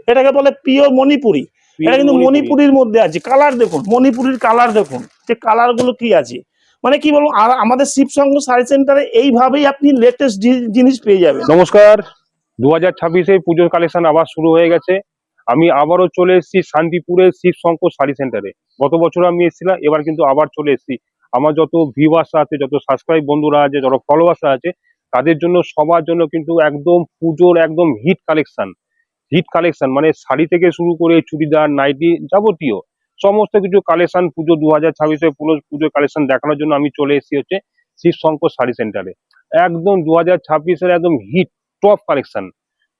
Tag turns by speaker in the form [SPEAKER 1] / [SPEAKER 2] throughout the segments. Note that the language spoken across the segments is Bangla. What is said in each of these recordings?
[SPEAKER 1] এটাকে বলে পিওর মণিপুরি। এটা কিন্তু মণিপুরির মধ্যে আছে। কালার দেখুন, মণিপুরির কালার দেখুন, যে কালার গুলো কি আছে, মানে কি বলবো। আর আমাদের শিবশঙ্কর শাড়ি সেন্টারে এইভাবেই আপনি লেটেস্ট জিনিস পেয়ে যাবেন।
[SPEAKER 2] নমস্কার, 2026-এ পুজোর কালেকশন আবার শুরু হয়ে গেছে। আমি আবারও চলে এসেছি শান্তিপুরের শিবশঙ্কর শাড়ি সেন্টারে। গত বছর আমি এসেছিলাম, এবার কিন্তু আবার চলে এসেছি। আমার যত ভিউয়ার্স আছে, যত সাবস্ক্রাইব বন্ধুরা আছে, যত ফলোয়ার্স আছে, তাদের জন্য সবার জন্য কিন্তু একদম পুজোর একদম হিট কালেকশন মানে শাড়ি থেকে শুরু করে চুড়িদার, নাইটি, যাবতীয় সমস্ত কিছু কালেকশন পুজো 2026-এ পুজোর কালেকশন দেখানোর জন্য আমি চলে এসেছি হচ্ছে শিবশঙ্কর শাড়ি সেন্টারে। একদম 2026-এর একদম হিট টপ কালেকশন।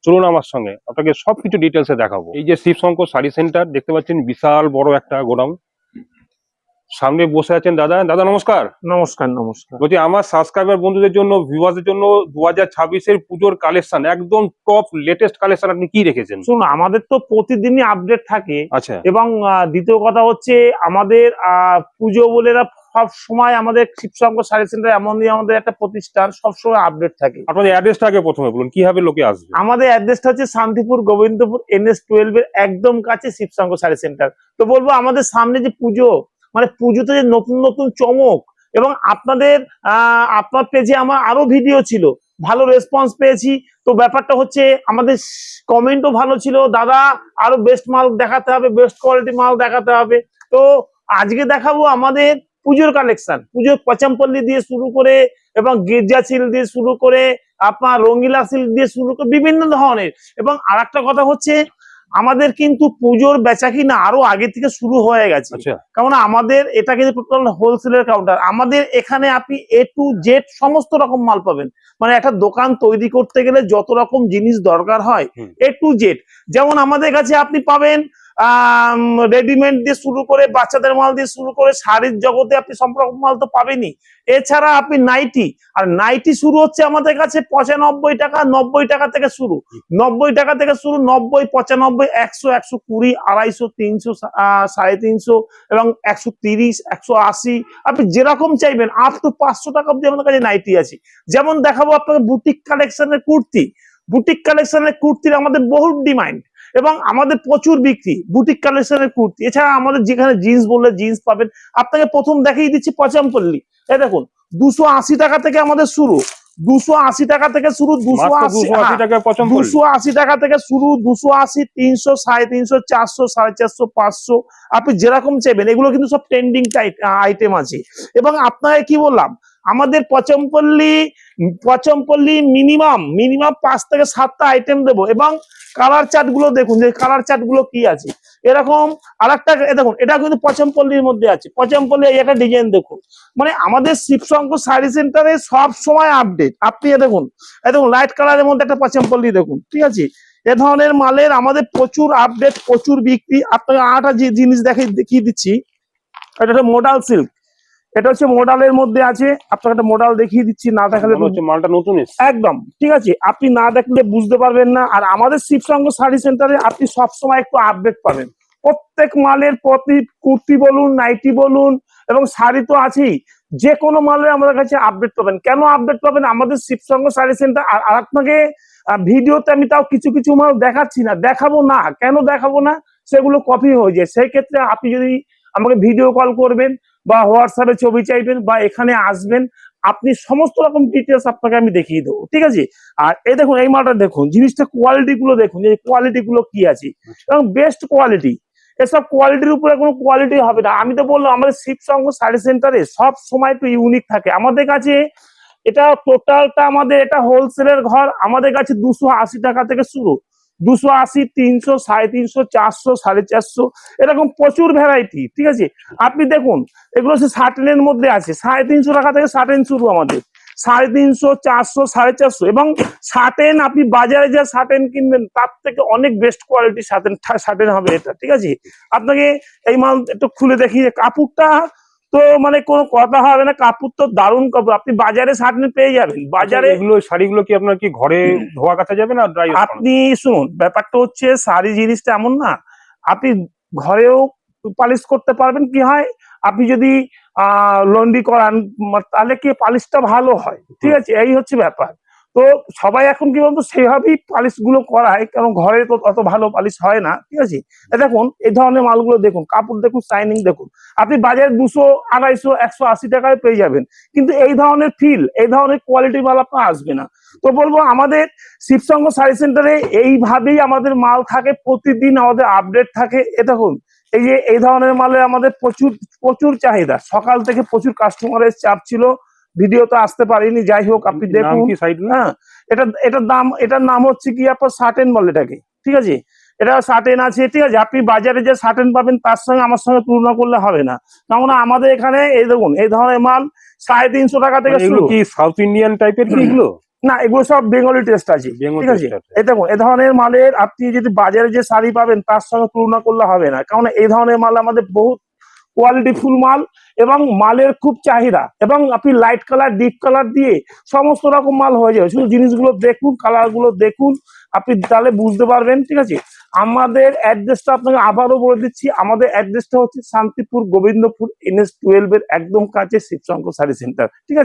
[SPEAKER 2] চলুন আমার সঙ্গে, আপনাকে সবকিছু ডিটেলসে দেখাবো। এই যে শিবশঙ্কর শাড়ি সেন্টার দেখতে পাচ্ছেন, বিশাল বড় একটা গোডাউন। সামনে বসে আছেন দাদা। দাদা নমস্কার।
[SPEAKER 1] নমস্কার। নমস্কার।
[SPEAKER 2] বলছি, আমার সাবস্ক্রাইবার বন্ধুদের জন্য, ভিউয়ারদের জন্য 2026-এর পুজোর কালেকশন একদম টপ লেটেস্ট কালেকশন আপনি কি রেখেছেন?
[SPEAKER 1] শুনুন, আমাদের তো প্রতিদিনই আপডেট থাকে।
[SPEAKER 2] আচ্ছা।
[SPEAKER 1] এবং দ্বিতীয় কথা হচ্ছে আমাদের পুজো বলে সব সময় আমাদের শিবশঙ্কর শাড়ি সেন্টার এমনই আমাদের একটা প্রতিষ্ঠান, সবসময় আপডেট থাকে।
[SPEAKER 2] আপনাদের অ্যাড্রেসটা আগে প্রথমে বলুন, কিভাবে লোকে আসবে?
[SPEAKER 1] আমাদের অ্যাড্রেসটা হচ্ছে শান্তিপুর গোবিন্দপুর NS-12 এর একদম কাছে শিবশঙ্কর শাড়ি সেন্টার। তো বলবো, আমাদের সামনে যে পুজো, মানে পুজোতে যে নতুন নতুন চমক, এবং আপনাদের আপনার পেজে আমার আরো ভিডিও ছিল, ভালো রেসপন্স পেয়েছি। তো ব্যাপারটা হচ্ছে আমাদের কমেন্টও ভালো ছিল, দাদা আরো বেস্ট মাল দেখাতে হবে, বেস্ট কোয়ালিটি মাল দেখাতে হবে। তো আজকে দেখাবো আমাদের পুজোর কালেকশন। পুজোর পচামপল্লি দিয়ে শুরু করে, এবং গির্জা সিল্ক দিয়ে শুরু করে, আপনার রঙ্গিলা সিল্ক দিয়ে শুরু করে বিভিন্ন ধরনের। এবং আর একটা কথা হচ্ছে, আমাদের কিন্তু পুজোর বেচা কিনা আরো আগে থেকে শুরু হয়ে গেছে। কারণ আমাদের এটা কিন্তু টোটাল হোলসেলের কাউন্টার। আমাদের এখানে আপনি A to Z সমস্ত রকম মাল পাবেন। মানে একটা দোকান তৈরি করতে গেলে যত রকম জিনিস দরকার হয়, A to Z। যেমন আমাদের কাছে আপনি পাবেন রেডিমেড দিয়ে শুরু করে, বাচ্চাদের মাল দিয়ে শুরু করে, শাড়ির জগতে আপনি সব রকম মাল তো পাবেনই। এছাড়া আপনি নাইটি, আর নাইটি শুরু হচ্ছে আমাদের কাছে 95 টাকা, 90 টাকা থেকে শুরু। 90 টাকা থেকে শুরু, 90, 95, 100, 120, 250, 300, 350, এবং 130, 180, আপনি যেরকম চাইবেন আপ টু 500 টাকা অব্দি আমাদের কাছে নাইটি আছে। যেমন দেখাবো আপনাকে বুটিক কালেকশনের কুর্তি। বুটিক কালেকশনের কুর্তির আমাদের বহু ডিমান্ড, এবং আমাদের প্রচুর বিক্রি বুটিক কালেকশনের কুর্তি। এছাড়া আমাদের যেখানে জিন্স বললে জিন্স পাবেন। আপনাকে প্রথম দেখিয়ে দিচ্ছি পচামপল্লি। এই দেখুন, 280 টাকা থেকে আমাদের শুরু, 280 টাকা থেকে শুরু, 280 টাকা থেকে শুরু, 280, 300, 350, 400, 450, 500, আপনি যেরকম চাইবেন। এগুলো কিন্তু সব ট্রেন্ডিং আইটেম আছে। এবং আপনাকে কি বললাম, আমাদের পচমপল্লি মিনিমাম 5 থেকে 7টা আইটেম দেবো। এবং কালার চার্ট গুলো দেখুন, যে কালার চার্ট গুলো কি আছে। এরকম আরেকটা দেখুন, এটা কিন্তু পচমপল্লির মধ্যে আছে। পচমপল্লি একটা ডিজাইন দেখুন। মানে আমাদের শিবশঙ্কর শাড়ি সেন্টারে সব সময় আপডেট। আপনি দেখুন লাইট কালারের মধ্যে একটা পচমপল্লি দেখুন, ঠিক আছে। এ ধরনের মালের আমাদের প্রচুর আপডেট, প্রচুর বিক্রি। আপনাকে আরেকটা জিনিস দেখিয়ে দিচ্ছি। এটা হচ্ছে মডাল সিল্ক। এটা হচ্ছে মডালের মধ্যে আছে। আপনাকে একটা মডাল দেখিয়ে দিচ্ছি, না দেখালে
[SPEAKER 2] মালটা নতুন
[SPEAKER 1] একদম, ঠিক আছে। আপনি না দেখলে বুঝতে পারবেন না। আর আমাদের শিবশঙ্কর শাড়ি সেন্টারে আপনি সবসময় একটু আপডেট পাবেন। প্রত্যেক মালের প্রতি কুর্তি বলুন, নাইটি বলুন, এবং শাড়ি তো আছেই, যে কোনো মালের আমাদের কাছে আপডেট পাবেন। কেন আপডেট পাবেন? আমাদের শিবশঙ্কর শাড়ি সেন্টার। আর আপনাকে ভিডিওতে আমি তাও কিছু কিছু মাল দেখাচ্ছি না, দেখাবো না। কেন দেখাবো না? সেগুলো কপি হয়ে যায়। সেই ক্ষেত্রে আপনি যদি আমাকে ভিডিও কল করবেন, বা হোয়াটসঅ্যাপে ছবি চাইবেন, বা এখানে আসবেন, আপনি সমস্ত রকম ডিটেলস আপনাকে আমি দেখিয়ে দেবো, ঠিক আছে। আর এই দেখুন, এই মালটা দেখুন, জিনিসটা কোয়ালিটি গুলো দেখুন, এই কোয়ালিটি গুলো কি আছে, এবং বেস্ট কোয়ালিটি। এসব কোয়ালিটির উপরে কোনো কোয়ালিটি হবে না। আমি তো বললাম, আমাদের শিবশঙ্কর শাড়ি সেন্টারে সব সময় একটু ইউনিক থাকে। আমাদের কাছে এটা টোটালটা, আমাদের এটা হোলসেলের ঘর। আমাদের কাছে 280 টাকা থেকে শুরু, 280, 300, 350, 400, 450, এরকম প্রচুর ভ্যারাইটি, ঠিক আছে। আপনি দেখুন, এগুলো হচ্ছে শার্টেনের মধ্যে আছে। 350 টাকা থেকে শার্টেন শুরু আমাদের, 350, 400, 450। এবং শার্টেন আপনি বাজারে যা শার্টেন কিনবেন, তার থেকে অনেক বেস্ট কোয়ালিটি শার্টেন হবে এটা, ঠিক আছে। আপনাকে এই মাল একটু খুলে দেখি। কাপড়টা তো মানে কোনো কথা হবে না, কাপড় তো দারুণ কাপড়। আপনি বাজারে শার্টেন পেয়ে যাবেন। বাজারে
[SPEAKER 2] এগুলো শাড়িগুলো কি আপনার কি ঘরে ধোয়া কাচা যাবে না ড্রাই?
[SPEAKER 1] আপনি শুনুন, ব্যাপারটা হচ্ছে শাড়ি জিনিসটা এমন না, আপনি ঘরেও পালিশ করতে পারবেন। কি হয়, আপনি যদি লন্ড্রি করান, তাহলে কি পালিশটা ভালো হয়, ঠিক আছে। এই হচ্ছে ব্যাপার। তো সবাই এখন কি বলতো সেইভাবেই পালিশ গুলো করায়, কারণ ঘরে তো অত ভালো পালিশ হয় না, ঠিক আছে। দেখুন এই ধরনের মালগুলো দেখুন, কাপড় দেখুন, শাইনিং দেখুন, আপনি বাজারে 200, 250, 180 টাকায় পেয়ে যাবেন, কিন্তু এই ধরনের ফিল, এই ধরনের কোয়ালিটি মাল আপনার আসবে না। তো বলবো আমাদের শিবসঙ্গ শাড়ি সেন্টারে এইভাবেই আমাদের মাল থাকে, প্রতিদিন আমাদের আপডেট থাকে। এ দেখুন এই যে এই ধরনের মালের আমাদের প্রচুর প্রচুর চাহিদা, সকাল থেকে প্রচুর কাস্টমারের চাপ ছিল, ভিডিও তো আসতে পারিনি, যাই হোক আপনি
[SPEAKER 2] নাম
[SPEAKER 1] দেখুন।
[SPEAKER 2] কি সাইড?
[SPEAKER 1] হ্যাঁ, এটার নাম হচ্ছে কি আপনার সাটেন বলে এটাকে, ঠিক আছে। এটা সাটেন আছে, ঠিক আছে। আপনি বাজারে যে সাটেন পাবেন তার সঙ্গে আমার সঙ্গে তুলনা করলে হবে না, কেননা আমাদের এখানে এই দেখুন এই ধরনের মাল 350 টাকা থেকে
[SPEAKER 2] মানে এগুলো
[SPEAKER 1] শুরু।
[SPEAKER 2] কি সাউথ ইন্ডিয়ান টাইপের কি এগুলো?
[SPEAKER 1] না, এগুলো সব বেঙ্গলি টেস্ট আছে,
[SPEAKER 2] বেঙ্গল
[SPEAKER 1] ঠিক আছে।
[SPEAKER 2] টেস্ট আছে।
[SPEAKER 1] এই দেখুন এই ধরনের মালের আপনি যদি বাজারে যে শাড়ি পাবেন তার সঙ্গে তুলনা করলে হবে না, কারণ এই ধরনের মাল আমাদের বহুত কোয়ালিটি ফুল মাল, এবং মালের খুব চাহিদা, এবং আপনি লাইট কালার, ডিপ কালার দিয়ে সমস্ত রকম মাল হয়ে যাবে। শুধু জিনিসগুলো দেখুন, কালার গুলো দেখুন, আপনি তাহলে বুঝতে পারবেন, ঠিক আছে। আমাদের অ্যাড্রেসটা আপনাকে আবারও বলে দিচ্ছি, আমাদের অ্যাড্রেসটা হচ্ছে শান্তিপুর গোবিন্দপুর NH-12 এর একদম কাছে শিবশঙ্কর শাড়ি সেন্টার, ঠিক আছে।